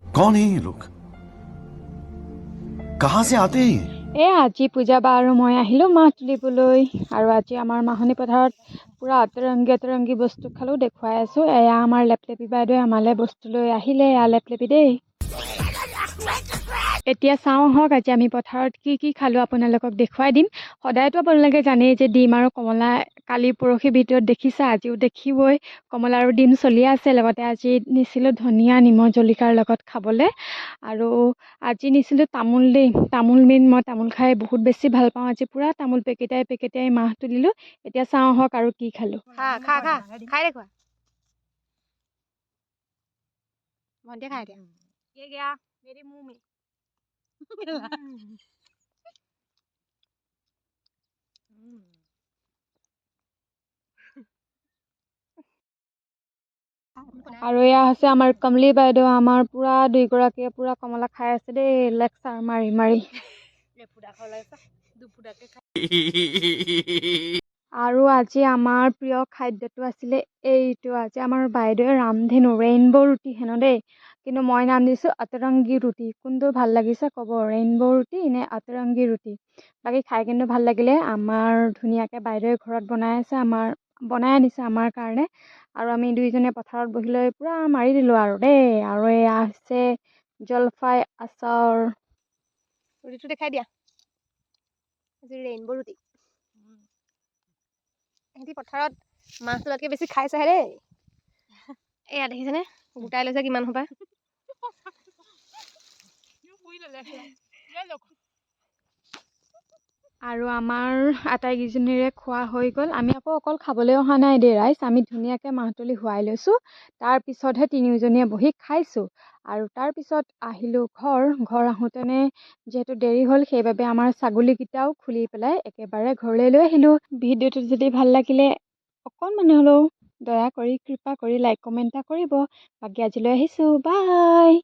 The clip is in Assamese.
कौन है ये लोग कहाँ से आते हैं আজি পূজা বা আৰু মই আহিলোঁ মাহ তুলিবলৈ আৰু আজি আমাৰ মাহনী পথাৰত পুৰা অতৰংগী বস্তু খালোঁ দেখুৱাই আছোঁ এয়া আমাৰ লেপলেপি বাইদেৱে আমালৈ বস্তু লৈ আহিলে এয়া লেপলেপি দেই এতিয়া চাওঁ আহক আজি আমি পথাৰত কি কি খালোঁ আপোনালোকক দেখুৱাই দিম সদায়তো আপোনালোকে জানেই যে ডিম আৰু কমলা কালি পৰহি ভিতৰত দেখিছা আজিও দেখিবই কমলা আৰু ডিম চলি আছে লগতে আজি নিছিলোঁ ধনিয়া নিমখ জলকীয়াৰ লগত খাবলৈ আৰু আজি নিছিলোঁ তামোল দেই তামোল মই তামোল খাই বহুত বেছি ভাল পাওঁ আজি পুৰা তামোল পেকেটাই মাহ তুলিলোঁ এতিয়া চাওঁ আহক আৰু কি খালোঁ খাই দেখুৱা ভণ্টিয়ে খাই দিয়া मेरी मुंह में আৰু এয়া হৈছে আমাৰ কমলি বাইদেউ আমাৰ পুৰা দুইগৰাকীয়ে পুৰা কমলা খাই আছে দেই লেকচাৰ মাৰি আৰু আজি আমাৰ প্ৰিয় খাদ্যটো আছিলে এইটো আজি আমাৰ বাইদেৱে ৰামধেনু ৰেইনবো ৰুটি হেনো দেই কিন্তু মই নাম দিছোঁ অতৰংগী ৰুটি কোনটো ভাল লাগিছে ক'ব ৰেইনবো ৰুটি নে অতৰংগী ৰুটি বাকী খাই কিন্তু ভাল লাগিলে আমাৰ ধুনীয়াকৈ বাইদেৱে ঘৰত বনাই আনিছে আমাৰ কাৰণে আৰু আমি দুইজনে পথাৰত বহি লৈ পুৰা মাৰি দিলোঁ আৰু দেই আৰু এয়া হৈছে জলফাই আচাৰ ৰুটিটো দেখাই দিয়া আজি ৰেইনবো ৰুটি সিহঁতি পথাৰত মাছ তোলাতকৈ বেছি খাইছেহে দেই এয়া দেখিছেনে গোটাই লৈছে কিমান সোপা আৰু আমাৰ আটাইকেইজনীৰে খোৱা হৈ গ'ল আমি আকৌ অকল খাবলৈ অহা নাই দেই ৰাইজ আমি ধুনীয়াকৈ মাহ তুলি শুৱাই লৈছোঁ তাৰপিছতহে তিনিওজনীয়ে বহি খাইছোঁ আৰু তাৰপিছত আহিলোঁ ঘৰ আহোঁতেনে যিহেতু দেৰি হ'ল সেইবাবে আমাৰ ছাগলীকেইটাও খুলি পেলাই একেবাৰে ঘৰলৈ লৈ আহিলোঁ ভিডিঅ'টো যদি ভাল লাগিলে অকণমান হ'লেও দয়া কৰি কৃপা কৰি লাইক কমেণ্ট এটা কৰিব বাকী আজিলৈ আহিছোঁ বাই